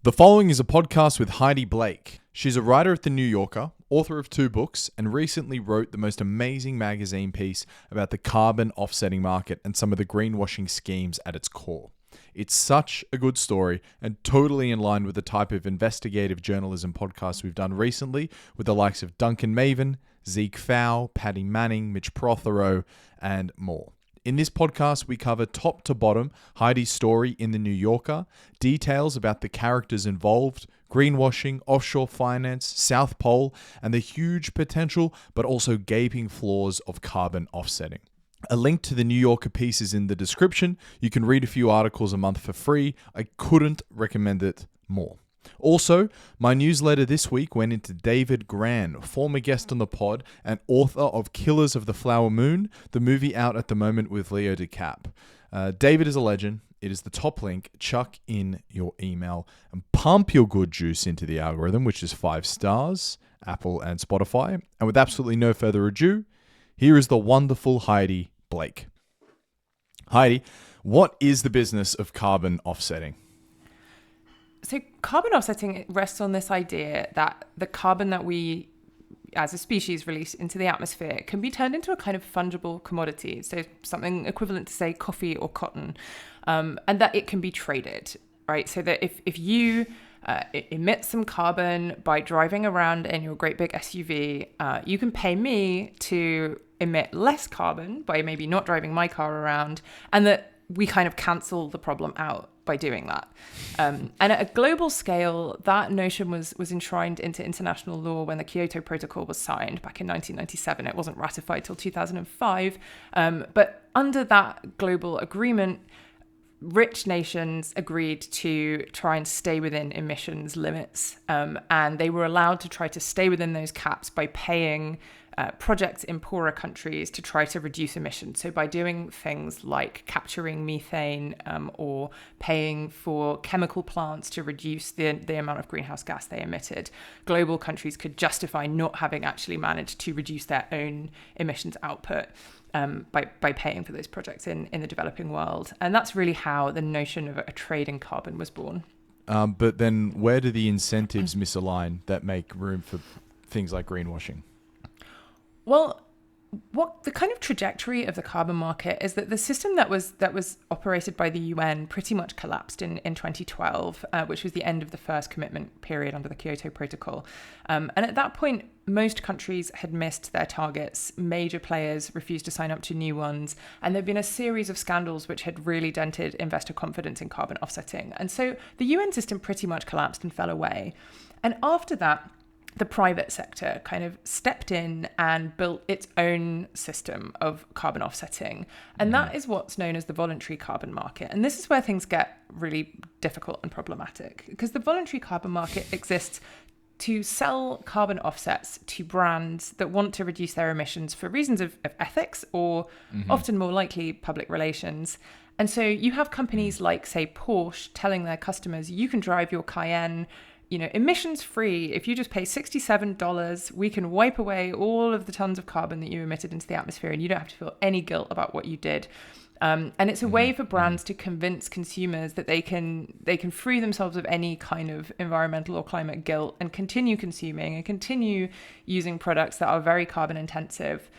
The following is a podcast with Heidi Blake. She's a writer at The New Yorker, author of 2 books, and recently wrote the most amazing magazine piece about the carbon offsetting market and some of the greenwashing schemes at its core. It's such a good story and totally in line with the type of investigative journalism podcast we've done recently with the likes of Duncan Maven, Zeke Fow, Paddy Manning, Mitch Prothero, and more. In this podcast, we cover top to bottom Heidi's story in The New Yorker, details about the characters involved, greenwashing, offshore finance, South Pole, and the huge potential but also gaping flaws of carbon offsetting. A link to the New Yorker piece is in the description. You can read a few articles a month for free. I couldn't recommend it more. Also, my newsletter this week went into David Gran, former guest on the pod and author of Killers of the Flower Moon, the movie out at the moment with Leo DiCap. David is a legend. It is the top link. Chuck in your email and pump your good juice into the algorithm, which is 5 stars, Apple and Spotify. And with absolutely no further ado, here is the wonderful Heidi Blake. Heidi, what is the business of carbon offsetting? So carbon offsetting rests on this idea that the carbon that we as a species release into the atmosphere can be turned into a kind of fungible commodity. So something equivalent to, say, coffee or cotton, and that it can be traded, right? So that if you emit some carbon by driving around in your great big SUV, you can pay me to emit less carbon by maybe not driving my car around, and that we kind of cancel the problem out by doing that. And at a global scale, that notion was enshrined into international law when the Kyoto Protocol was signed back in 1997. It wasn't ratified till 2005. But under that global agreement, rich nations agreed to try and stay within emissions limits. And they were allowed to try to stay within those caps by paying projects in poorer countries to try to reduce emissions. So by doing things like capturing methane or paying for chemical plants to reduce the amount of greenhouse gas they emitted, global countries could justify not having actually managed to reduce their own emissions output by paying for those projects in the developing world. And that's really how the notion of a trade in carbon was born. But then where do the incentives misalign that make room for things like greenwashing? Well, what the kind of trajectory of the carbon market is that the system that was operated by the UN pretty much collapsed in 2012, which was the end of the first commitment period under the Kyoto Protocol. And at that point, most countries had missed their targets. Major players refused to sign up to new ones. And there'd been a series of scandals which had really dented investor confidence in carbon offsetting. And so the UN system pretty much collapsed and fell away. And after that, the private sector kind of stepped in and built its own system of carbon offsetting. And that is what's known as the voluntary carbon market. And this is where things get really difficult and problematic, because the voluntary carbon market exists to sell carbon offsets to brands that want to reduce their emissions for reasons of ethics or often more likely public relations. And so you have companies like, say, Porsche telling their customers, you can drive your Cayenne emissions free. If you just pay $67, we can wipe away all of the tons of carbon that you emitted into the atmosphere, and you don't have to feel any guilt about what you did. And it's a way for brands to convince consumers that they can free themselves of any kind of environmental or climate guilt and continue consuming and continue using products that are very carbon intensive.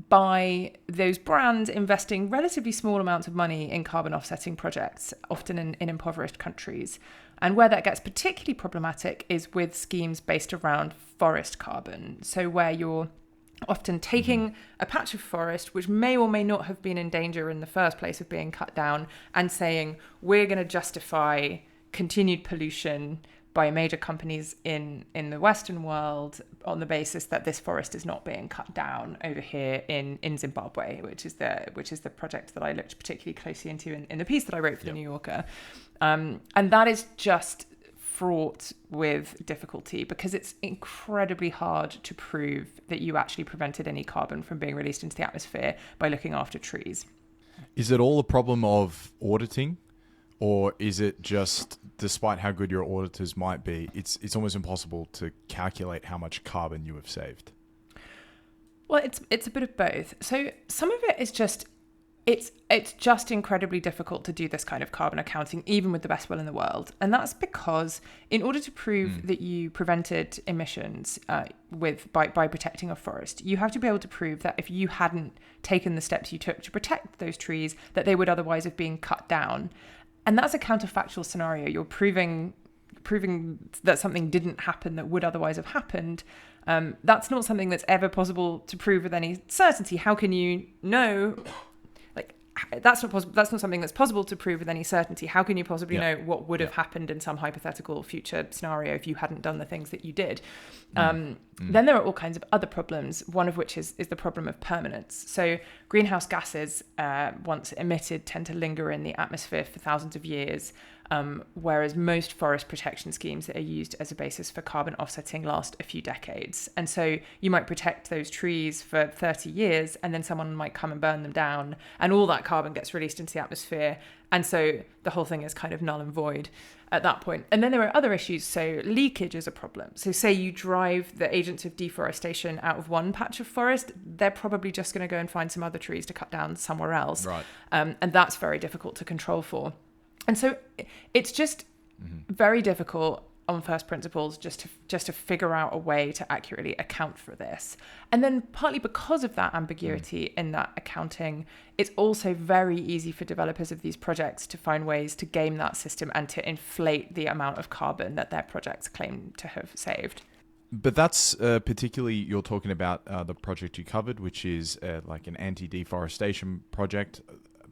By those brands investing relatively small amounts of money in carbon offsetting projects, often in impoverished countries. And where that gets particularly problematic is with schemes based around forest carbon. So where you're often taking a patch of forest, which may or may not have been in danger in the first place of being cut down, and saying, we're going to justify continued pollution by major companies in the Western world on the basis that this forest is not being cut down over here in Zimbabwe, which is the project that I looked particularly closely into in the piece that I wrote for The New Yorker. And that is just fraught with difficulty because it's incredibly hard to prove that you actually prevented any carbon from being released into the atmosphere by looking after trees. Is it all a problem of auditing? Or is it just, despite how good your auditors might be, it's almost impossible to calculate how much carbon you have saved? Well, it's a bit of both. So some of it is just It's just incredibly difficult to do this kind of carbon accounting, even with the best will in the world. And that's because in order to prove that you prevented emissions by protecting a forest, you have to be able to prove that if you hadn't taken the steps you took to protect those trees, that they would otherwise have been cut down. And that's a counterfactual scenario. You're proving that something didn't happen that would otherwise have happened. That's not something that's ever possible to prove with any certainty. How can you know? That's not possible. That's not something that's possible to prove with any certainty. How can you possibly know what would have happened in some hypothetical future scenario if you hadn't done the things that you did? Then there are all kinds of other problems, one of which is the problem of permanence. So greenhouse gases, once emitted, tend to linger in the atmosphere for thousands of years, whereas most forest protection schemes that are used as a basis for carbon offsetting last a few decades. And so you might protect those trees for 30 years, and then someone might come and burn them down, and all that carbon gets released into the atmosphere. And so the whole thing is kind of null and void at that point. And then there are other issues. So leakage is a problem. So say you drive the agents of deforestation out of one patch of forest, they're probably just going to go and find some other trees to cut down somewhere else. Right. And that's very difficult to control for. And so it's just very difficult on first principles just to figure out a way to accurately account for this. And then partly because of that ambiguity in that accounting, it's also very easy for developers of these projects to find ways to game that system and to inflate the amount of carbon that their projects claim to have saved. But that's particularly, you're talking about the project you covered, which is like an anti-deforestation project.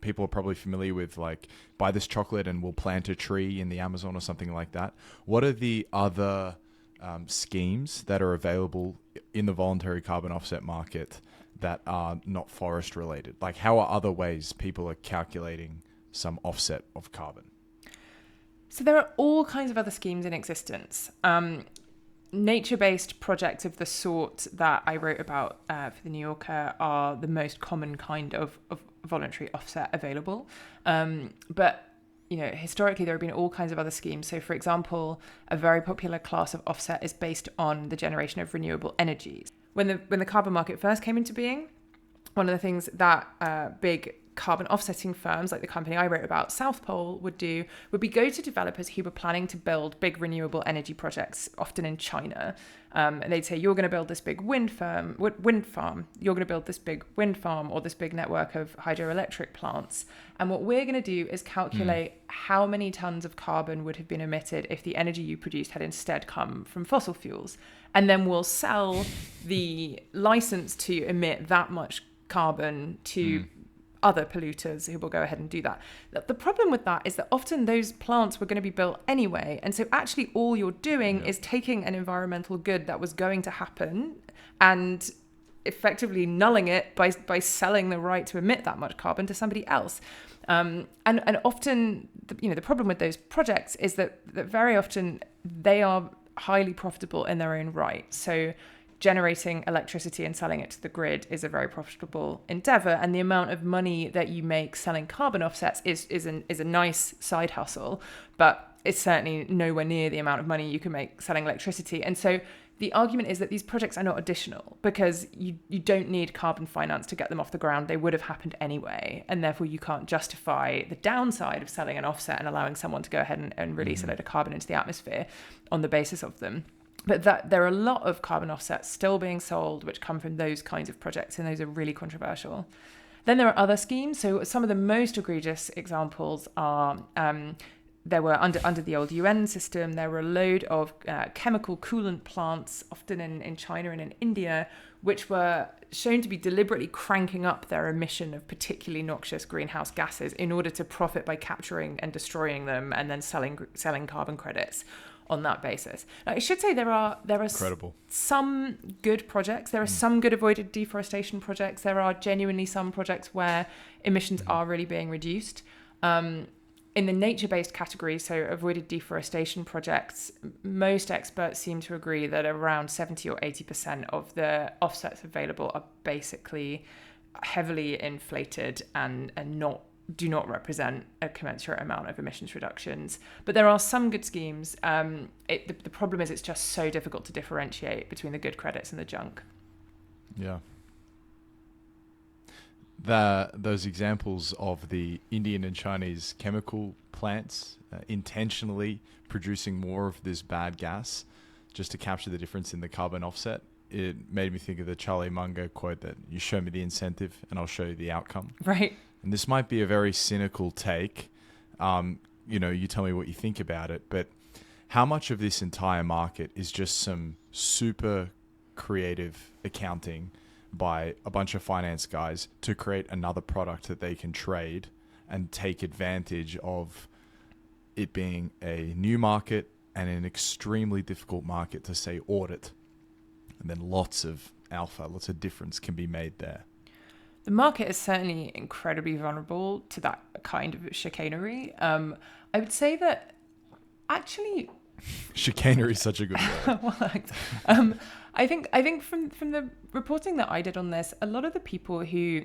People are probably familiar with like, buy this chocolate and we'll plant a tree in the Amazon or something like that. What are the other schemes that are available in the voluntary carbon offset market that are not forest related? Like, how are other ways people are calculating some offset of carbon? So there are all kinds of other schemes in existence. Nature-based projects of the sort that I wrote about for The New Yorker are the most common kind of voluntary offset available. But historically, there have been all kinds of other schemes. So, for example, a very popular class of offset is based on the generation of renewable energies. When the carbon market first came into being, one of the things that big carbon offsetting firms like the company I wrote about, South Pole, would be go to developers who were planning to build big renewable energy projects, often in China. And they'd say, you're going to build this big wind farm, you're going to build this big wind farm or this big network of hydroelectric plants. And what we're going to do is calculate how many tons of carbon would have been emitted if the energy you produced had instead come from fossil fuels. And then we'll sell the license to emit that much carbon to other polluters who will go ahead and do that. The problem with that is that often those plants were going to be built anyway. And so actually all you're doing is taking an environmental good that was going to happen and effectively nulling it by selling the right to emit that much carbon to somebody else. And often, the problem with those projects is that very often they are highly profitable in their own right. So generating electricity and selling it to the grid is a very profitable endeavor, and the amount of money that you make selling carbon offsets is a nice side hustle, but it's certainly nowhere near the amount of money you can make selling electricity. And so the argument is that these projects are not additional because you don't need carbon finance to get them off the ground. They would have happened anyway, and therefore you can't justify the downside of selling an offset and allowing someone to go ahead and release a load of carbon into the atmosphere on the basis of them. But that there are a lot of carbon offsets still being sold which come from those kinds of projects, and those are really controversial. Then there are other schemes. So some of the most egregious examples are there were under the old UN system, there were a load of chemical coolant plants, often in China and in India, which were shown to be deliberately cranking up their emission of particularly noxious greenhouse gases in order to profit by capturing and destroying them and then selling carbon credits on that basis. Now, I should say there are some good projects. There are some good avoided deforestation projects. There are genuinely some projects where emissions are really being reduced. In the nature-based category, so avoided deforestation projects, most experts seem to agree that around 70 or 80% of the offsets available are basically heavily inflated and do not represent a commensurate amount of emissions reductions. But there are some good schemes. The problem is it's just so difficult to differentiate between the good credits and the junk. Yeah. those examples of the Indian and Chinese chemical plants intentionally producing more of this bad gas just to capture the difference in the carbon offset, it made me think of the Charlie Munger quote that you show me the incentive and I'll show you the outcome. Right. And this might be a very cynical take. You tell me what you think about it, but how much of this entire market is just some super creative accounting by a bunch of finance guys to create another product that they can trade and take advantage of it being a new market and an extremely difficult market to, say, audit. And then lots of difference can be made there. The market is certainly incredibly vulnerable to that kind of chicanery. I would say that actually... Chicanery is such a good word. Well, I think from the reporting that I did on this, a lot of the people who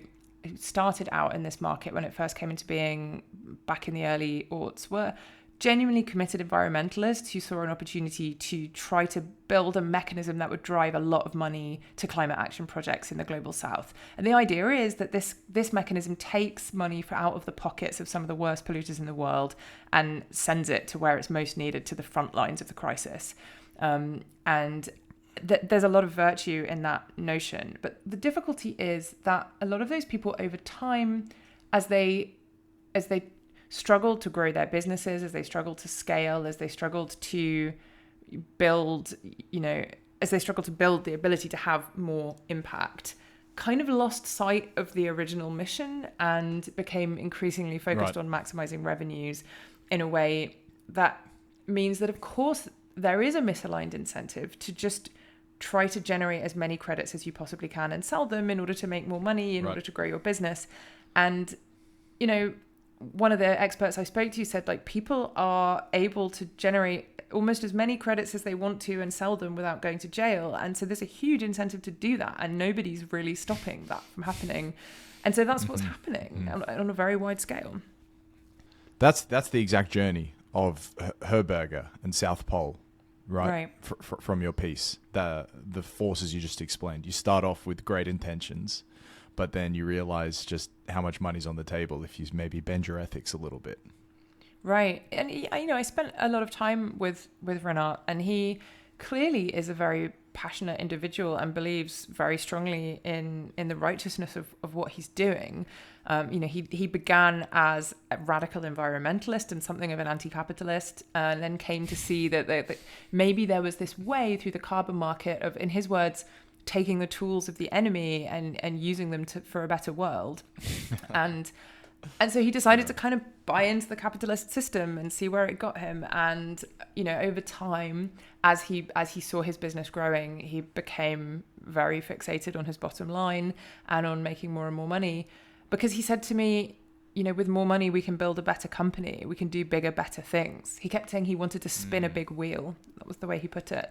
started out in this market when it first came into being back in the early aughts were genuinely committed environmentalists who saw an opportunity to try to build a mechanism that would drive a lot of money to climate action projects in the global south. And the idea is that this mechanism takes money out of the pockets of some of the worst polluters in the world and sends it to where it's most needed, to the front lines of the crisis. There's a lot of virtue in that notion. But the difficulty is that a lot of those people over time, as they struggled to grow their businesses, as they struggled to scale, as they struggled to build, as they struggled to build the ability to have more impact, kind of lost sight of the original mission and became increasingly focused on maximizing revenues in a way that means that, of course, there is a misaligned incentive to just try to generate as many credits as you possibly can and sell them in order to make more money, in order to grow your business. And, one of the experts I spoke to said, people are able to generate almost as many credits as they want to and sell them without going to jail. And so there's a huge incentive to do that. And nobody's really stopping that from happening. And so that's what's happening on a very wide scale. That's the exact journey of Heuberger and South Pole, right? From your piece, the forces you just explained. You start off with great intentions, but then you realize just how much money's on the table if you maybe bend your ethics a little bit. Right. And, I spent a lot of time with Renat, and he clearly is a very passionate individual and believes very strongly in the righteousness of what he's doing. He began as a radical environmentalist and something of an anti-capitalist, and then came to see that maybe there was this way through the carbon market of, in his words, taking the tools of the enemy and using them for a better world. and so he decided to kind of buy into the capitalist system and see where it got him. And, over time, as he saw his business growing, he became very fixated on his bottom line and on making more and more money, because he said to me, with more money, we can build a better company. We can do bigger, better things. He kept saying he wanted to spin a big wheel. That was the way he put it.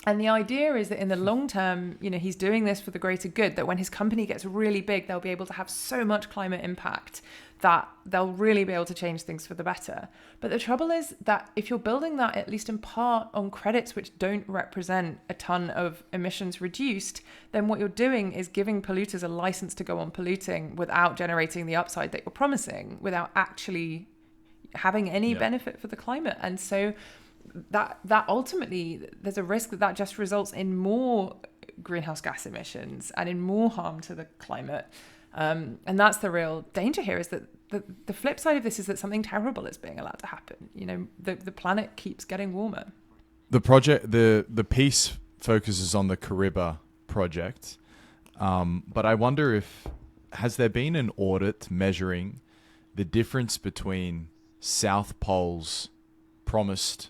And the idea is that in the long term, he's doing this for the greater good, that when his company gets really big, they'll be able to have so much climate impact that they'll really be able to change things for the better. But the trouble is that if you're building that, at least in part, on credits which don't represent a ton of emissions reduced, then what you're doing is giving polluters a license to go on polluting without generating the upside that you're promising, without actually having any benefit for the climate. And so that ultimately, there's a risk that just results in more greenhouse gas emissions and in more harm to the climate. And that's the real danger here, is that the flip side of this is that something terrible is being allowed to happen. The planet keeps getting warmer. The project, the piece focuses on the Kariba project. But I wonder has there been an audit measuring the difference between South Pole's promised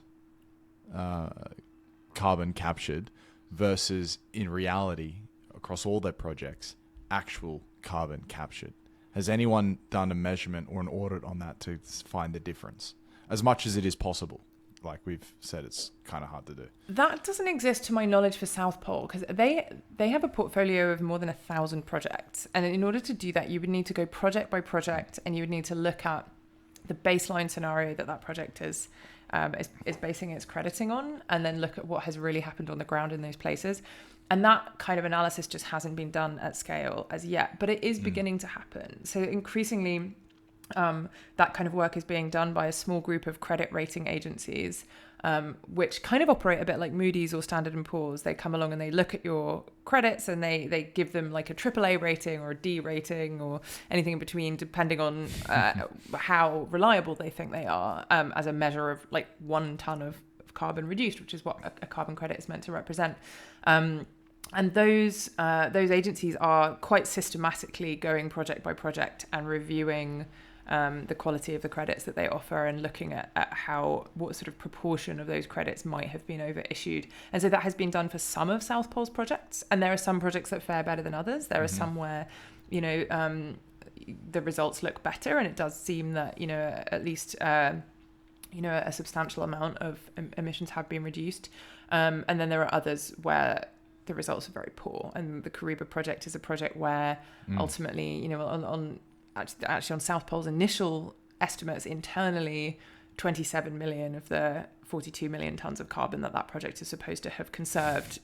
carbon captured versus, in reality, across all their projects, actual carbon captured? Has anyone done a measurement or an audit on that to find the difference, as much as it is possible? Like we've said, it's kind of hard to do. That doesn't exist to my knowledge for South Pole, because they have a portfolio of more than 1,000 projects. And in order to do that, you would need to go project by project, and you would need to look at the baseline scenario that project is is basing its crediting on, and then look at what has really happened on the ground in those places. And that kind of analysis just hasn't been done at scale as yet, but it is beginning to happen. So increasingly, that kind of work is being done by a small group of credit rating agencies, which kind of operate a bit like Moody's or Standard & Poor's. They come along and they look at your credits and they give them like a AAA rating or a D rating or anything in between, depending on how reliable they think they are, as a measure of like 1 ton of carbon reduced, which is what a carbon credit is meant to represent. And those agencies are quite systematically going project by project and reviewing the quality of the credits that they offer and looking at what sort of proportion of those credits might have been overissued. And so that has been done for some of South Pole's projects. And there are some projects that fare better than others. There are some where, the results look better, and it does seem that, at least, a substantial amount of emissions have been reduced. And then there are others where the results are very poor. And the Kariba project is a project where ultimately, on South Pole's initial estimates internally, 27 million of the 42 million tons of carbon that project is supposed to have conserved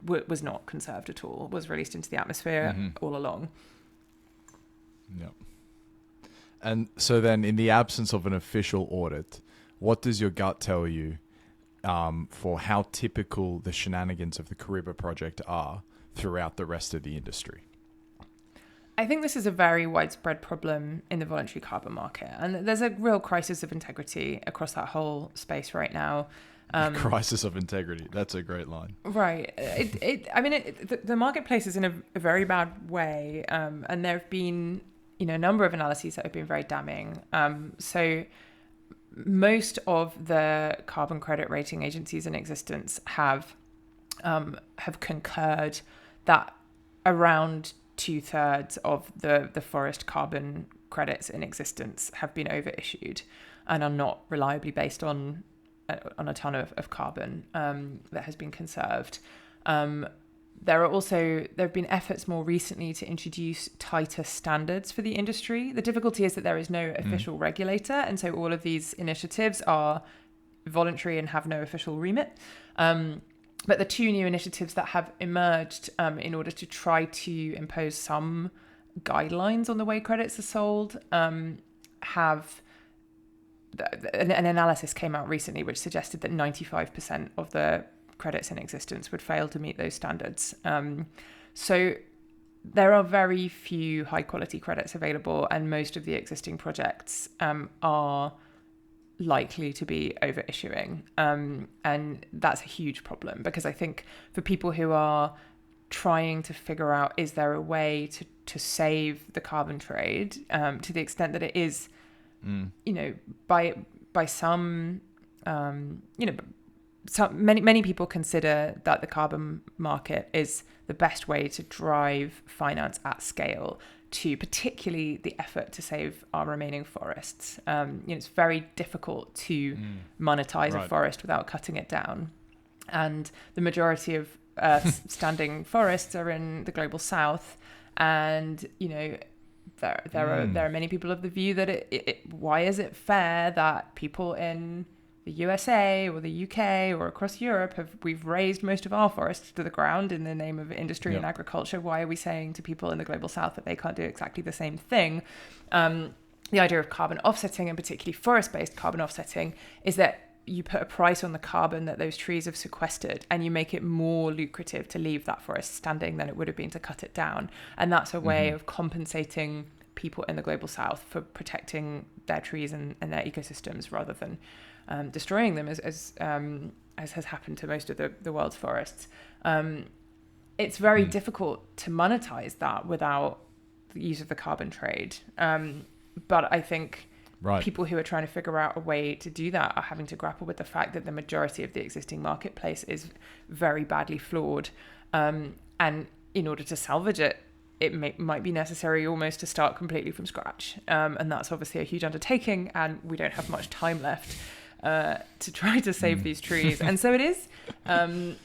was not conserved at all, was released into the atmosphere all along. Yep. And so then, in the absence of an official audit, what does your gut tell you for how typical the shenanigans of the Kariba project are throughout the rest of the industry? I think this is a very widespread problem in the voluntary carbon market, and there's a real crisis of integrity across that whole space right now. Crisis of integrity. That's a great line. Right. The marketplace is in a very bad way, and there have been, a number of analyses that have been very damning. So most of the carbon credit rating agencies in existence have concurred that around 2/3 of the forest carbon credits in existence have been overissued and are not reliably based on a ton of carbon that has been conserved. There have been efforts more recently to introduce tighter standards for the industry. The difficulty is that there is no official regulator, and so all of these initiatives are voluntary and have no official remit. But the 2 new initiatives that have emerged in order to try to impose some guidelines on the way credits are sold have... An analysis came out recently which suggested that 95% of the credits in existence would fail to meet those standards. So there are very few high quality credits available, and most of the existing projects are likely to be overissuing. And that's a huge problem, because I think for people who are trying to figure out, is there a way to save the carbon trade, to the extent that it is, by some, many people consider that the carbon market is the best way to drive finance at scale to particularly the effort to save our remaining forests. It's very difficult to monetize a forest without cutting it down. And the majority of standing forests are in the global south. And, there are many people of the view that why is it fair that people in the USA or the UK or across Europe we've raised most of our forests to the ground in the name of industry and agriculture? Why are we saying to people in the global south that they can't do exactly the same thing? The idea of carbon offsetting, and particularly forest-based carbon offsetting, is that you put a price on the carbon that those trees have sequestered, and you make it more lucrative to leave that forest standing than it would have been to cut it down. And that's a way of compensating people in the global south for protecting their trees and their ecosystems, rather than destroying them as has happened to most of the world's forests. It's very difficult to monetize that without the use of the carbon trade. But I think people who are trying to figure out a way to do that are having to grapple with the fact that the majority of the existing marketplace is very badly flawed. And in order to salvage it, it might be necessary almost to start completely from scratch. And that's obviously a huge undertaking, and we don't have much time left to try to save these trees. And so it is... oh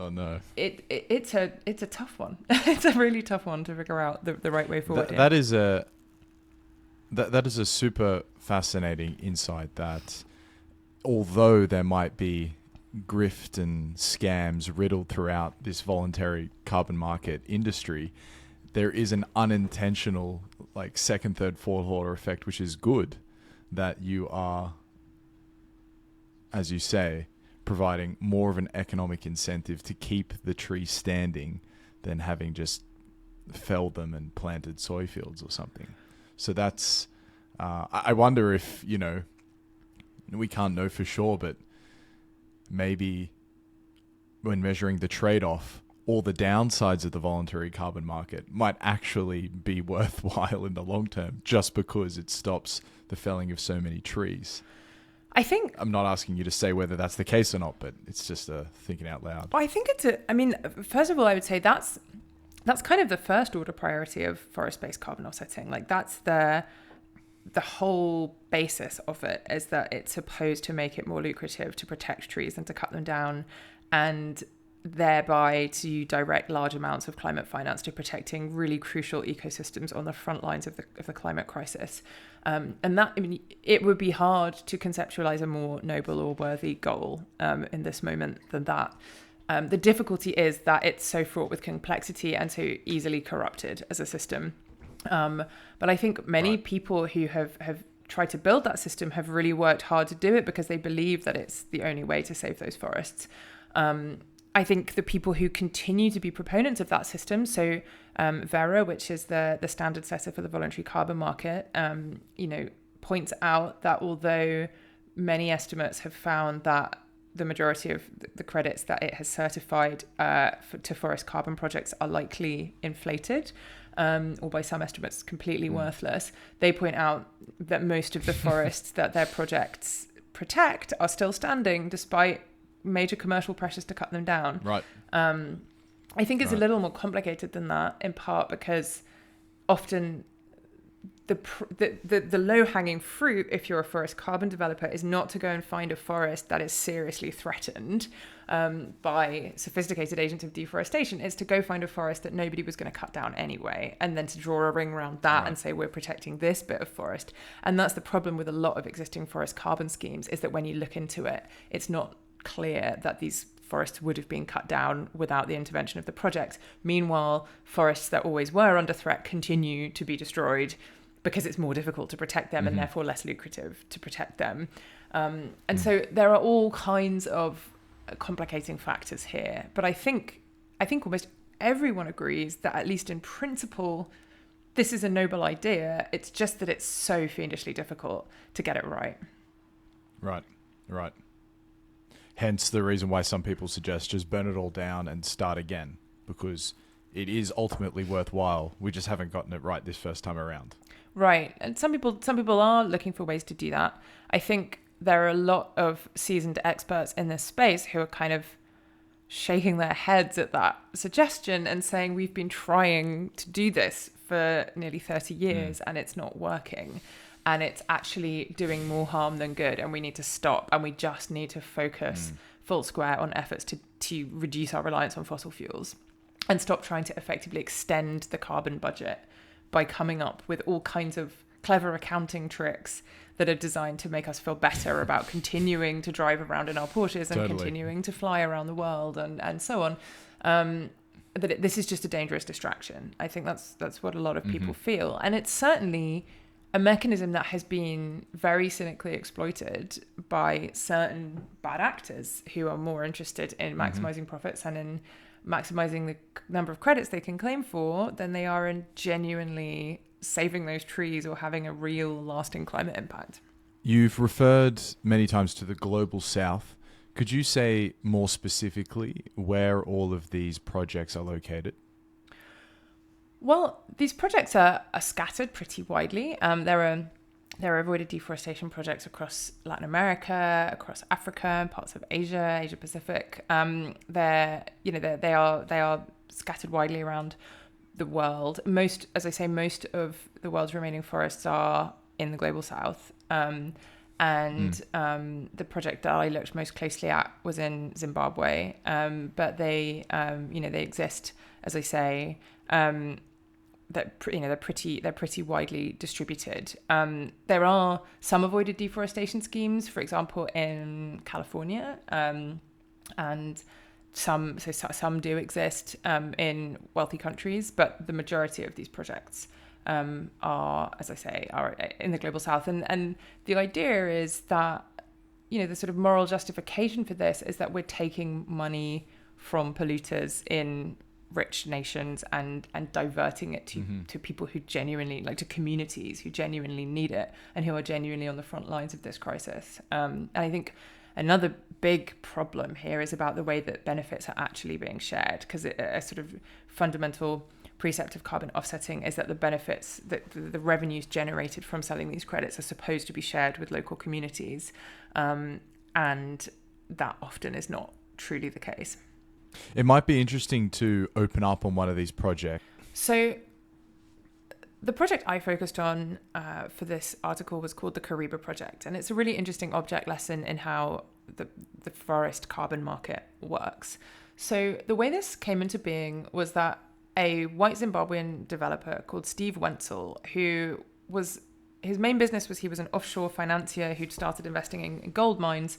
no! It's a tough one. It's a really tough one to figure out the right way forward. That is a super fascinating insight. That although there might be grift and scams riddled throughout this voluntary carbon market industry, there is an unintentional like second, third, fourth order effect, which is good, that you are, as you say, providing more of an economic incentive to keep the trees standing than having just felled them and planted soy fields or something. So that's, I wonder if, we can't know for sure, but maybe when measuring the trade-off, all the downsides of the voluntary carbon market might actually be worthwhile in the long term, just because it stops the felling of so many trees. I think I'm not asking you to say whether that's the case or not, but it's just thinking out loud. I think first of all, I would say that's kind of the first order priority of forest-based carbon offsetting. Like that's the whole basis of it, is that it's supposed to make it more lucrative to protect trees and to cut them down, and thereby to direct large amounts of climate finance to protecting really crucial ecosystems on the front lines of the climate crisis. And that, it would be hard to conceptualize a more noble or worthy goal in this moment than that. The difficulty is that it's so fraught with complexity and so easily corrupted as a system. But I think many people who have tried to build that system have really worked hard to do it because they believe that it's the only way to save those forests. I think the people who continue to be proponents of that system, so Verra, which is the standard setter for the voluntary carbon market, points out that although many estimates have found that the majority of the credits that it has certified to forest carbon projects are likely inflated, or by some estimates completely worthless, they point out that most of the forests that their projects protect are still standing despite major commercial pressures to cut them down. Right. I think it's a little more complicated than that, in part because often the low-hanging fruit, if you're a forest carbon developer, is not to go and find a forest that is seriously threatened by sophisticated agents of deforestation. It's to go find a forest that nobody was going to cut down anyway, and then to draw a ring around that and say we're protecting this bit of forest. And that's the problem with a lot of existing forest carbon schemes, is that when you look into it, it's not clear that these forests would have been cut down without the intervention of the project. Meanwhile, forests that always were under threat continue to be destroyed because it's more difficult to protect them and therefore less lucrative to protect them. And so there are all kinds of complicating factors here. But I think almost everyone agrees that, at least in principle, this is a noble idea. It's just that it's so fiendishly difficult to get it right. Right. Hence the reason why some people suggest just burn it all down and start again, because it is ultimately worthwhile. We just haven't gotten it right this first time around. Right. And some people are looking for ways to do that. I think there are a lot of seasoned experts in this space who are kind of shaking their heads at that suggestion and saying we've been trying to do this for nearly 30 years and it's not working. And it's actually doing more harm than good, and we need to stop, and we just need to focus full square on efforts to reduce our reliance on fossil fuels and stop trying to effectively extend the carbon budget by coming up with all kinds of clever accounting tricks that are designed to make us feel better about continuing to drive around in our Porsches and continuing to fly around the world and so on. This is just a dangerous distraction. I think that's what a lot of people feel. And it's certainly a mechanism that has been very cynically exploited by certain bad actors who are more interested in maximizing profits and in maximizing the number of credits they can claim for than they are in genuinely saving those trees or having a real lasting climate impact. You've referred many times to the global south. Could you say more specifically where all of these projects are located? Well, these projects are scattered pretty widely. There are avoided deforestation projects across Latin America, across Africa, parts of Asia, Asia Pacific. They are scattered widely around the world. Most of the world's remaining forests are in the global south. The project that I looked most closely at was in Zimbabwe. But they exist, as I say, they're pretty widely distributed. There are some avoided deforestation schemes, for example, in California, and some do exist in wealthy countries, but the majority of these projects are, as I say, are in the global south. And the idea is that, the sort of moral justification for this is that we're taking money from polluters in rich nations and diverting it to people who genuinely, to communities who genuinely need it and who are genuinely on the front lines of this crisis. And I think another big problem here is about the way that benefits are actually being shared, because a sort of fundamental precept of carbon offsetting is that the benefits, that the revenues generated from selling these credits are supposed to be shared with local communities. And that often is not truly the case. It might be interesting to open up on one of these projects. So the project I focused on for this article was called the Kariba project. And it's a really interesting object lesson in how the forest carbon market works. So the way this came into being was that a white Zimbabwean developer called Steve Wenzel, his main business was he was an offshore financier who'd started investing in gold mines,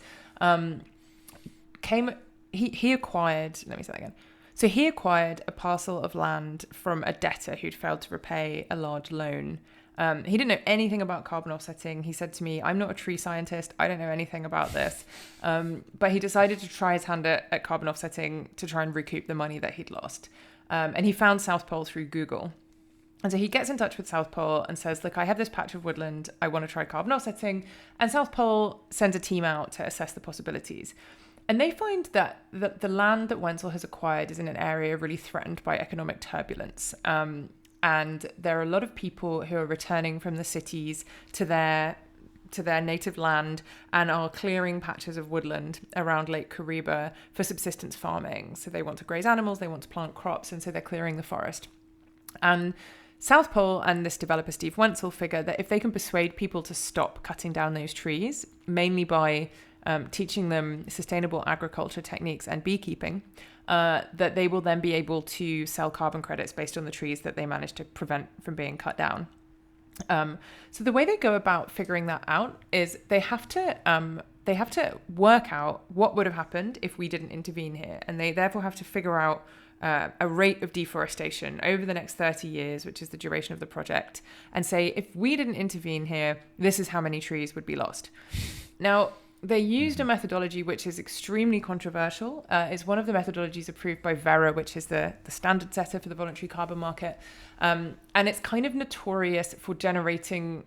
he acquired, let me say that again. So he acquired a parcel of land from a debtor who'd failed to repay a large loan. He didn't know anything about carbon offsetting. He said to me, "I'm not a tree scientist. I don't know anything about this." But he decided to try his hand at carbon offsetting to try and recoup the money that he'd lost. And he found South Pole through Google. And so he gets in touch with South Pole and says, "Look, I have this patch of woodland. I want to try carbon offsetting." And South Pole sends a team out to assess the possibilities. And they find that the land that Wenzel has acquired is in an area really threatened by economic turbulence. And there are a lot of people who are returning from the cities to their native land and are clearing patches of woodland around Lake Kariba for subsistence farming. So they want to graze animals, they want to plant crops, and so they're clearing the forest. And South Pole and this developer, Steve Wenzel, figure that if they can persuade people to stop cutting down those trees, mainly by teaching them sustainable agriculture techniques and beekeeping, that they will then be able to sell carbon credits based on the trees that they managed to prevent from being cut down. So the way they go about figuring that out is they have to work out what would have happened if we didn't intervene here, and they therefore have to figure out a rate of deforestation over the next 30 years, which is the duration of the project, and say, if we didn't intervene here, this is how many trees would be lost. Now, they used a methodology which is extremely controversial. It's one of the methodologies approved by Verra, which is the standard setter for the voluntary carbon market. And it's kind of notorious for generating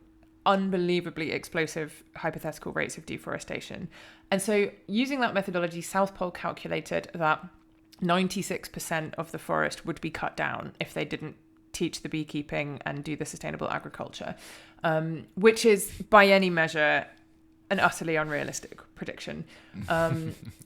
unbelievably explosive hypothetical rates of deforestation. And so using that methodology, South Pole calculated that 96% of the forest would be cut down if they didn't teach the beekeeping and do the sustainable agriculture, which is by any measure an utterly unrealistic prediction.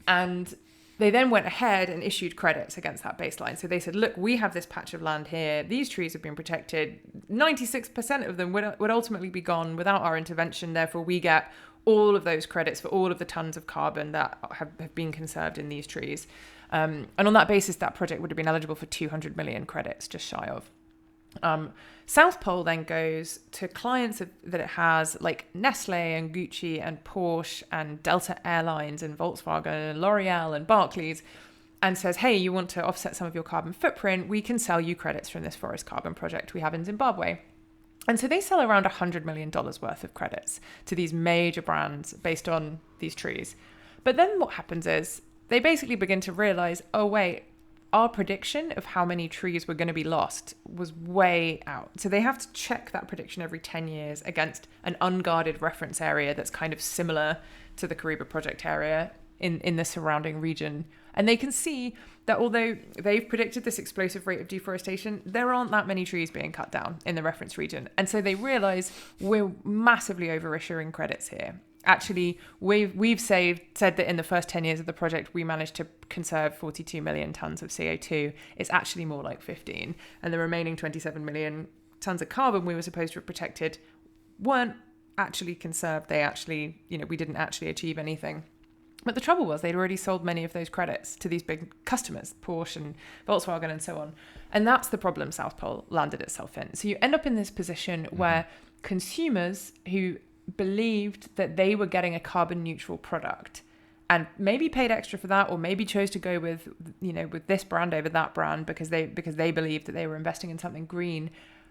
And they then went ahead and issued credits against that baseline. So they said, look, we have this patch of land here. These trees have been protected. 96% of them would ultimately be gone without our intervention. Therefore, we get all of those credits for all of the tons of carbon that have been conserved in these trees. And on that basis, that project would have been eligible for 200 million credits, just shy of. South Pole then goes to clients that it has, like Nestle and Gucci and Porsche and Delta Airlines and Volkswagen and L'Oreal and Barclays, and says, hey, you want to offset some of your carbon footprint? We can sell you credits from this forest carbon project we have in Zimbabwe. And so they sell around $100 million worth of credits to these major brands based on these trees. But then what happens is they basically begin to realize, oh, wait, our prediction of how many trees were going to be lost was way out. So they have to check that prediction every 10 years against an unguarded reference area that's kind of similar to the Kariba project area in the surrounding region. And they can see that although they've predicted this explosive rate of deforestation, there aren't that many trees being cut down in the reference region. And so they realize we're massively over-issuing credits here. Actually, we've said that in the first 10 years of the project, we managed to conserve 42 million tons of CO2. It's actually more like 15. And the remaining 27 million tons of carbon we were supposed to have protected weren't actually conserved. They actually, we didn't actually achieve anything. But the trouble was they'd already sold many of those credits to these big customers, Porsche and Volkswagen and so on. And that's the problem South Pole landed itself in. So you end up in this position where consumers who believed that they were getting a carbon neutral product and maybe paid extra for that, or maybe chose to go with, with this brand over that brand because they believed that they were investing in something green,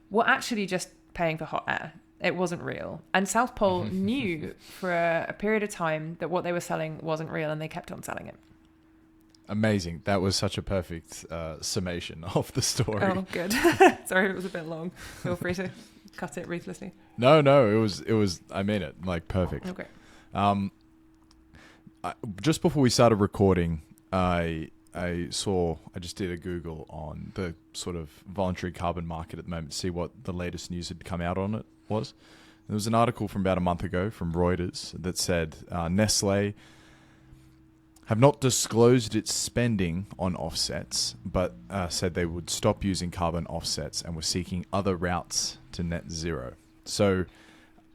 were actually just paying for hot air. It wasn't real. And South Pole knew for a period of time that what they were selling wasn't real, and they kept on selling it. Amazing. That was such a perfect summation of the story. Oh, good. Sorry if it was a bit long. Feel free to cut it ruthlessly. No, it was, I mean it, like, perfect. Okay. Just before we started recording, I just did a Google on the sort of voluntary carbon market at the moment, see what the latest news had come out on it was. There was an article from about a month ago from Reuters that said Nestle have not disclosed its spending on offsets, but said they would stop using carbon offsets and were seeking other routes to net zero. So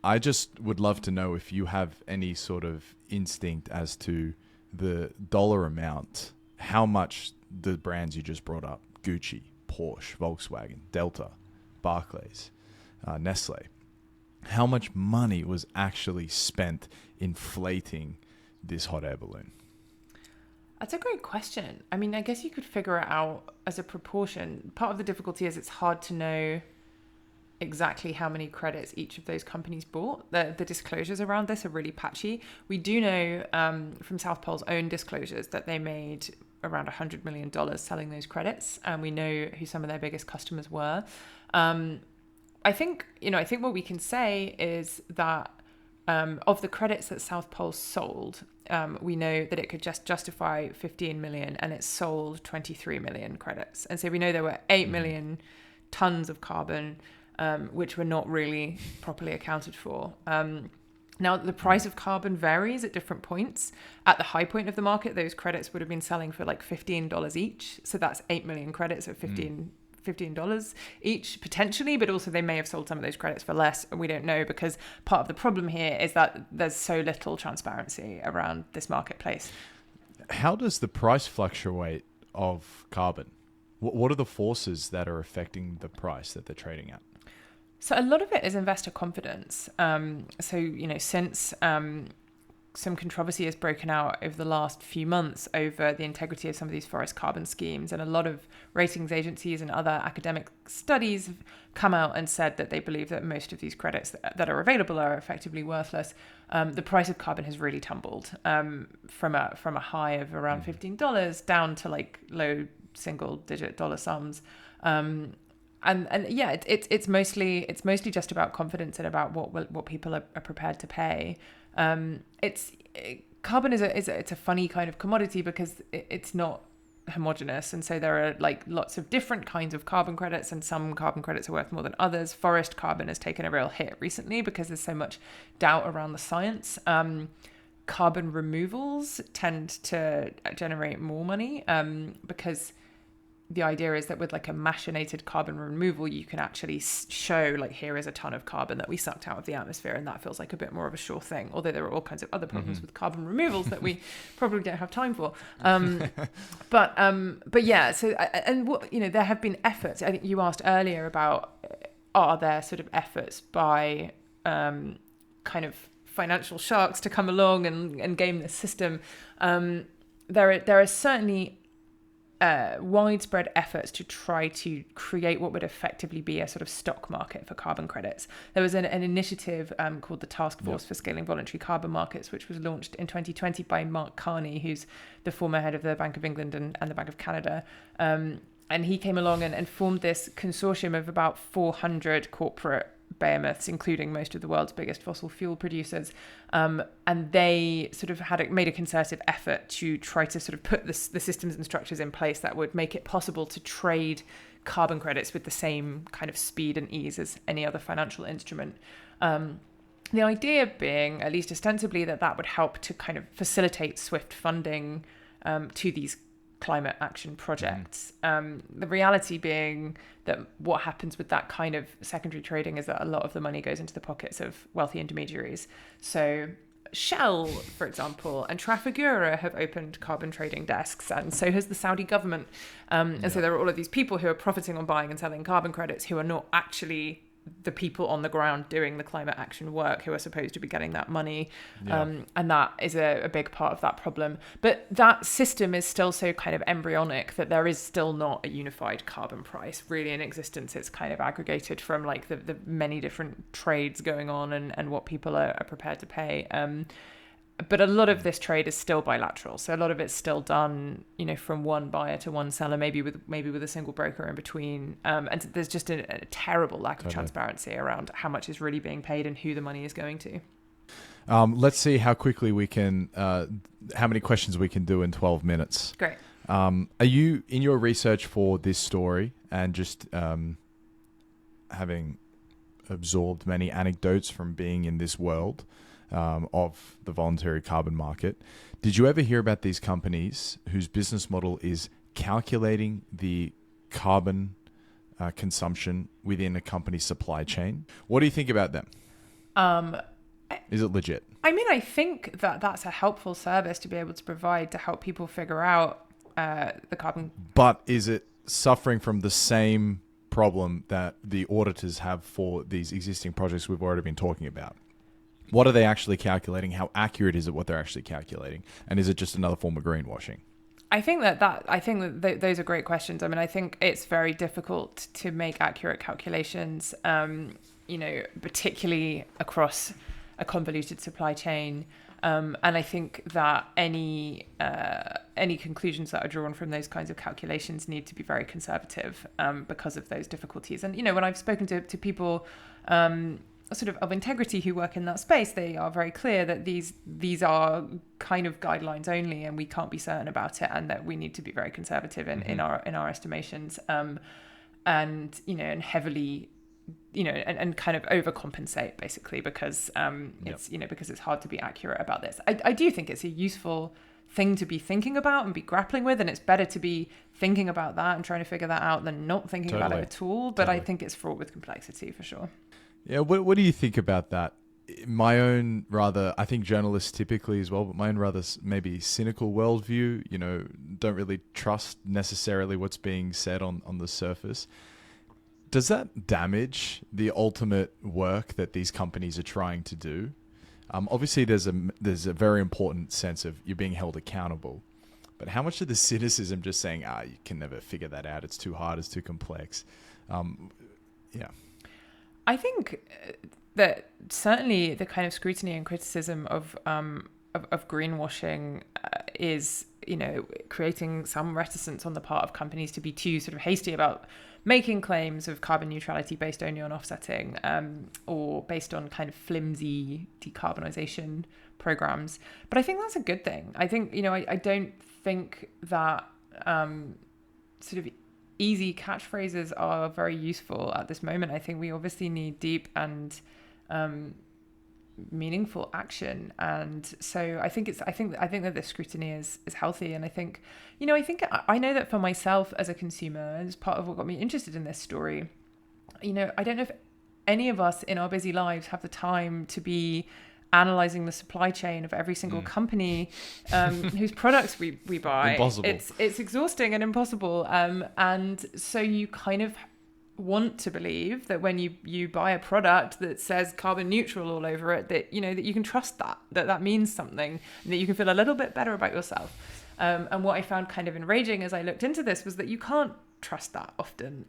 I just would love to know if you have any sort of instinct as to the dollar amount, how much the brands you just brought up, Gucci, Porsche, Volkswagen, Delta, Barclays, Nestle, how much money was actually spent inflating this hot air balloon? That's a great question. I mean, I guess you could figure it out as a proportion. Part of the difficulty is it's hard to know exactly how many credits each of those companies bought. The disclosures around this are really patchy. We do know from South Pole's own disclosures that they made around $100 million selling those credits, and we know who some of their biggest customers were. I think what we can say is that of the credits that South Pole sold, we know that it could just justify 15 million, and it sold 23 million credits. And so we know there were 8 million tons of carbon, which were not really properly accounted for. Now, the price of carbon varies at different points. At the high point of the market, those credits would have been selling for like $15 each. So that's 8 million credits at $15 each potentially, but also they may have sold some of those credits for less, and we don't know, because part of the problem here is that there's so little transparency around this marketplace. How does the price fluctuate of carbon? What are the forces that are affecting the price that they're trading at? So a lot of it is investor confidence. Since some controversy has broken out over the last few months over the integrity of some of these forest carbon schemes, and a lot of ratings agencies and other academic studies have come out and said that they believe that most of these credits that are available are effectively worthless. The price of carbon has really tumbled from a high of around $15 down to like low single-digit dollar sums. It's mostly just about confidence and about what people are prepared to pay. Carbon is a funny kind of commodity because it's not homogenous, and so there are like lots of different kinds of carbon credits, and some carbon credits are worth more than others. Forest carbon has taken a real hit recently because there's so much doubt around the science. Carbon removals tend to generate more money because the idea is that with like a machinated carbon removal, you can actually show like, here is a ton of carbon that we sucked out of the atmosphere, and that feels like a bit more of a sure thing, although there are all kinds of other problems with carbon removals that we probably don't have time for. But yeah, so, and what, there have been efforts. I think you asked earlier about, are there sort of efforts by kind of financial sharks to come along and game this system? There are certainly widespread efforts to try to create what would effectively be a sort of stock market for carbon credits. There was an initiative called the Task Force for Scaling Voluntary Carbon Markets, which was launched in 2020 by Mark Carney, who's the former head of the Bank of England and the Bank of Canada. And he came along and formed this consortium of about 400 corporate behemoths, including most of the world's biggest fossil fuel producers, and they sort of made a concerted effort to try to sort of put the systems and structures in place that would make it possible to trade carbon credits with the same kind of speed and ease as any other financial instrument. The idea being, at least ostensibly, that would help to kind of facilitate swift funding to these climate action projects. The reality being that what happens with that kind of secondary trading is that a lot of the money goes into the pockets of wealthy intermediaries. So Shell, for example, and Trafigura have opened carbon trading desks, and so has the Saudi government. And so there are all of these people who are profiting on buying and selling carbon credits who are not actually the people on the ground doing the climate action work, who are supposed to be getting that money. And that is a big part of that problem. But that system is still so kind of embryonic that there is still not a unified carbon price really in existence. It's kind of aggregated from like the many different trades going on and what people are prepared to pay. But a lot of this trade is still bilateral. So a lot of it's still done, from one buyer to one seller, maybe with a single broker in between. And there's just a terrible lack of transparency around how much is really being paid and who the money is going to. Let's see how quickly we can, how many questions we can do in 12 minutes. Great. Are you, in your research for this story and just having absorbed many anecdotes from being in this world, of the voluntary carbon market, did you ever hear about these companies whose business model is calculating the carbon consumption within a company's supply chain? What do you think about them? Is it legit? I mean, I think that that's a helpful service to be able to provide to help people figure out the carbon. But is it suffering from the same problem that the auditors have for these existing projects we've already been talking about? What are they actually calculating? How accurate is it what they're actually calculating? And is it just another form of greenwashing? I think that those are great questions. I mean, I think it's very difficult to make accurate calculations, particularly across a convoluted supply chain. And I think that any conclusions that are drawn from those kinds of calculations need to be very conservative because of those difficulties. And, when I've spoken to people sort of integrity who work in that space, they are very clear that these are kind of guidelines only, and we can't be certain about it, and that we need to be very conservative in our estimations, and heavily, and kind of overcompensate basically because it's because it's hard to be accurate about this. I do think it's a useful thing to be thinking about and be grappling with, and it's better to be thinking about that and trying to figure that out than not thinking about it at all. But I think it's fraught with complexity for sure. Yeah, what do you think about that? My own I think journalists typically as well, but my own rather maybe cynical worldview, don't really trust necessarily what's being said on the surface. Does that damage the ultimate work that these companies are trying to do? Obviously, there's a very important sense of you're being held accountable. But how much of the cynicism just saying, you can never figure that out, it's too hard, it's too complex? Yeah. I think that certainly the kind of scrutiny and criticism of greenwashing is, creating some reticence on the part of companies to be too sort of hasty about making claims of carbon neutrality based only on offsetting or based on kind of flimsy decarbonisation programs. But I think that's a good thing. I think, I don't think that sort of easy catchphrases are very useful at this moment. I think we obviously need deep and meaningful action, and so I think that the scrutiny is healthy. And I think I know that for myself as a consumer, as part of what got me interested in this story, I don't know if any of us in our busy lives have the time to be analyzing the supply chain of every single company whose products we buy. Impossible. It's exhausting and impossible. And so you kind of want to believe that when you buy a product that says carbon neutral all over it, that that you can trust that means something, and that you can feel a little bit better about yourself. And what I found kind of enraging as I looked into this was that you can't trust that often.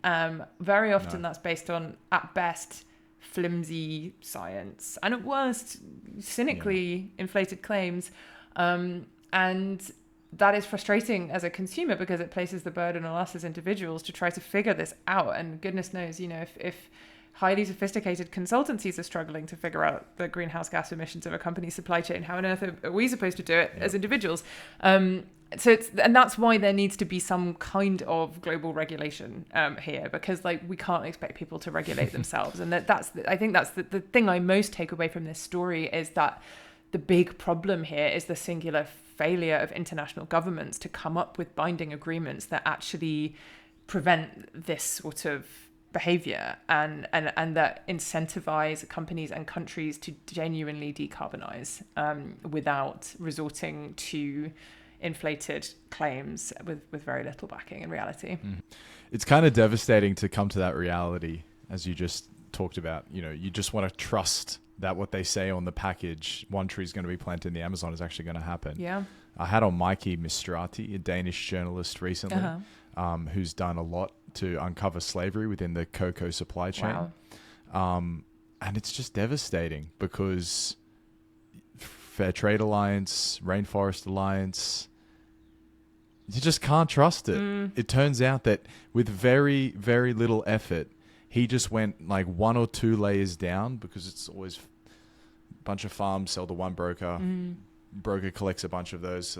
Very often that's based on, at best, flimsy science, and at worst, cynically inflated claims. And that is frustrating as a consumer because it places the burden on us as individuals to try to figure this out. And goodness knows, if highly sophisticated consultancies are struggling to figure out the greenhouse gas emissions of a company's supply chain, how on earth are we supposed to do it as individuals? And that's why there needs to be some kind of global regulation here, because we can't expect people to regulate themselves. And I think that's the thing I most take away from this story, is that the big problem here is the singular failure of international governments to come up with binding agreements that actually prevent this sort of behavior and that incentivize companies and countries to genuinely decarbonize without resorting to inflated claims with very little backing in reality. It's kind of devastating to come to that reality, as you just talked about. You just want to trust that what they say on the package, one tree is going to be planted in the Amazon, is actually going to happen. Yeah. I had on Mikey Mistrati, a Danish journalist recently, who's done a lot to uncover slavery within the cocoa supply chain. Wow. And it's just devastating because Fair Trade Alliance, Rainforest Alliance, you just can't trust it. It turns out that with very, very little effort, he just went like 1 or 2 layers down, because it's always a bunch of farms sell to one broker. Broker collects a bunch of those.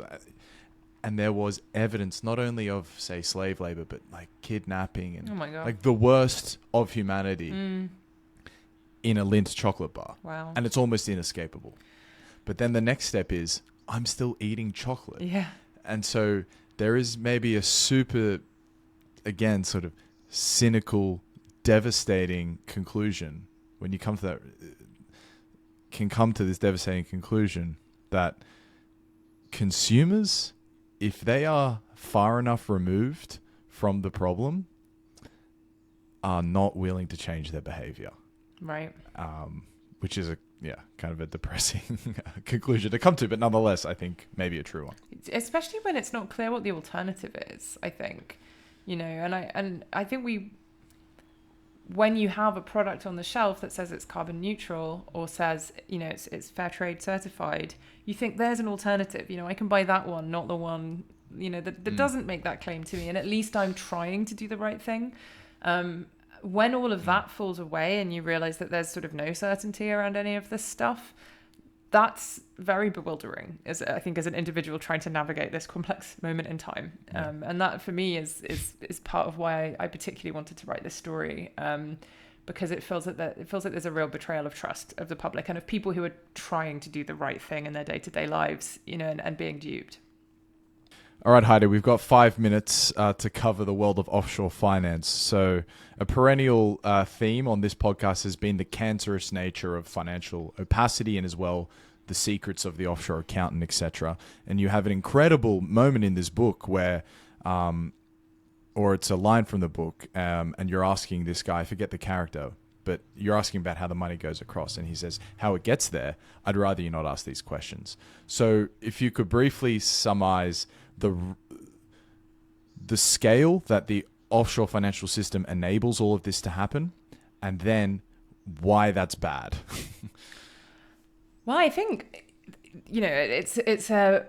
And there was evidence not only of, say, slave labor, but like kidnapping and like the worst of humanity in a Lindt chocolate bar. Wow. And it's almost inescapable. But then the next step is, I'm still eating chocolate. Yeah. And so there is maybe a super, again, sort of cynical, devastating conclusion when you come to that, can come to this devastating conclusion that consumers, if they are far enough removed from the problem, are not willing to change their behavior. Right. Which is kind of a depressing conclusion to come to, but nonetheless, I think maybe a true one. Especially when it's not clear what the alternative is, I think, and I think when you have a product on the shelf that says it's carbon neutral or says, it's fair trade certified, you think there's an alternative. I can buy that one, not the one, that doesn't make that claim to me. And at least I'm trying to do the right thing. When all of that falls away and you realize that there's sort of no certainty around any of this stuff, that's very bewildering, as an individual trying to navigate this complex moment in time. And that for me is part of why I particularly wanted to write this story, because it feels like there's a real betrayal of trust of the public and of people who are trying to do the right thing in their day-to-day lives, and being duped. All right, Heidi, we've got 5 minutes to cover the world of offshore finance. So a perennial theme on this podcast has been the cancerous nature of financial opacity and as well the secrets of the offshore accountant, etc. And you have an incredible moment in this book where, or it's a line from the book, and you're asking this guy, forget the character, but you're asking about how the money goes across. And he says, how it gets there, I'd rather you not ask these questions. So if you could briefly summarize the scale that the offshore financial system enables all of this to happen, and then why that's bad. Well, I think, it's a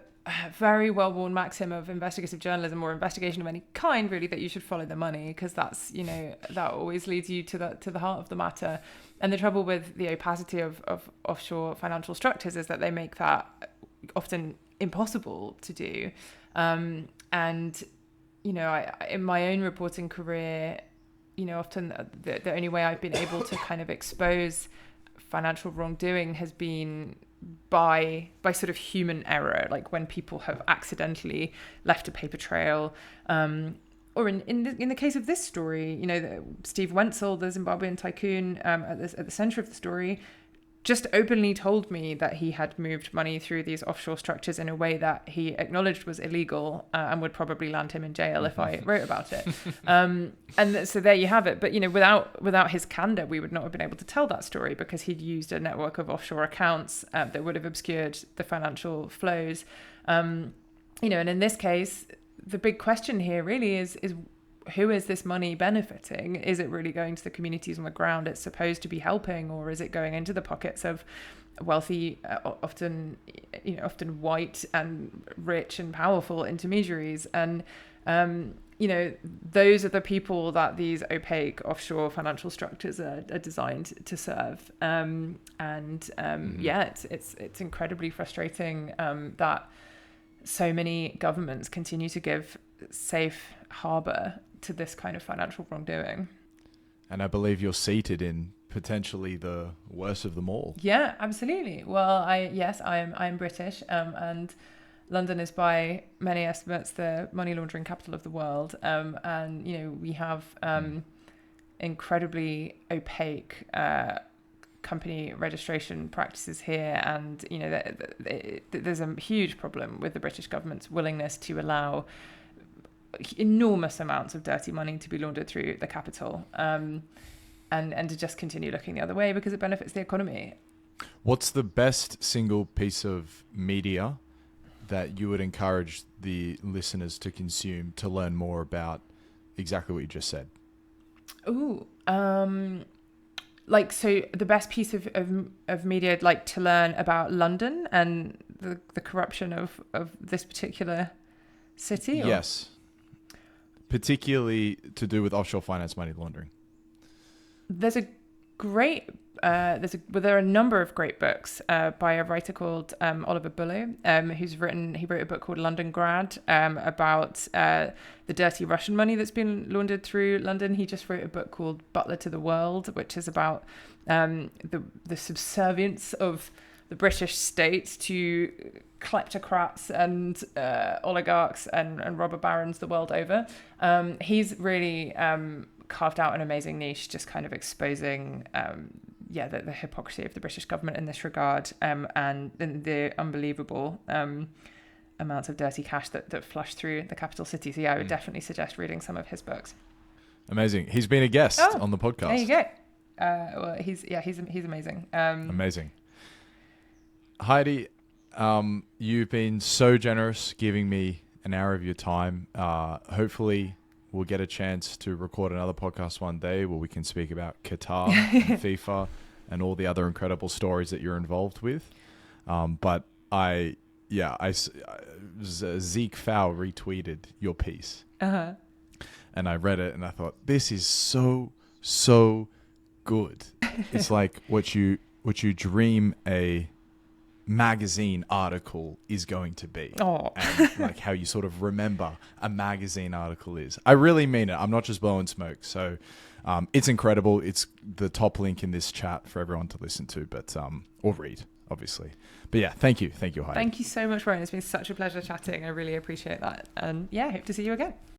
very well-worn maxim of investigative journalism or investigation of any kind, really, that you should follow the money, because that's, that always leads you to the heart of the matter. And the trouble with the opacity of offshore financial structures is that they make that often impossible to do. And, in my own reporting career, often the only way I've been able to kind of expose financial wrongdoing has been by sort of human error, like when people have accidentally left a paper trail, or in the case of this story, Steve Wenzel, the Zimbabwean tycoon, at the center of the story, just openly told me that he had moved money through these offshore structures in a way that he acknowledged was illegal, and would probably land him in jail if I wrote about it. And so there you have it. But, without his candor, we would not have been able to tell that story, because he'd used a network of offshore accounts that would have obscured the financial flows. And in this case, the big question here really is who is this money benefiting? Is it really going to the communities on the ground it's supposed to be helping, or is it going into the pockets of wealthy, often white and rich and powerful intermediaries? And those are the people that these opaque offshore financial structures are designed to serve. It's incredibly frustrating that so many governments continue to give safe harbor to this kind of financial wrongdoing. And I believe you're seated in potentially the worst of them all. Yeah, absolutely. Well, I'm British, and London is by many estimates the money laundering capital of the world. And we have incredibly opaque company registration practices here, and there's a huge problem with the British government's willingness to allow enormous amounts of dirty money to be laundered through the capital, and to just continue looking the other way because it benefits the economy. What's the best single piece of media that you would encourage the listeners to consume to learn more about exactly what you just said? So the best piece of media I'd like to learn about London and the corruption of this particular city? Or? Yes. Particularly to do with offshore finance money laundering. There's a great... there are a number of great books by a writer called Oliver Bullough, he wrote a book called London Grad about the dirty Russian money that's been laundered through London. He just wrote a book called Butler to the World, which is about the subservience of the British state to kleptocrats and oligarchs and robber barons the world over. He's really carved out an amazing niche, just kind of exposing the hypocrisy of the British government in this regard, and the unbelievable amounts of dirty cash that flush through the capital city. So I would definitely suggest reading some of his books. Amazing. He's been a guest on the podcast. There you go. Well, he's amazing. Amazing. Heidi, you've been so generous giving me an hour of your time. Hopefully we'll get a chance to record another podcast one day where we can speak about Qatar and FIFA and all the other incredible stories that you're involved with. But Zeke Fowl retweeted your piece. Uh-huh. And I read it and I thought, this is so good. It's like what you dream a magazine article is going to be. And like how you sort of remember a magazine article is. I really mean it. I'm not just blowing smoke. So it's incredible. It's the top link in this chat for everyone to listen to, but or read, obviously. But yeah, thank you, Heidi. Thank you so much, Ryan. It's been such a pleasure chatting. I really appreciate that. And yeah, hope to see you again.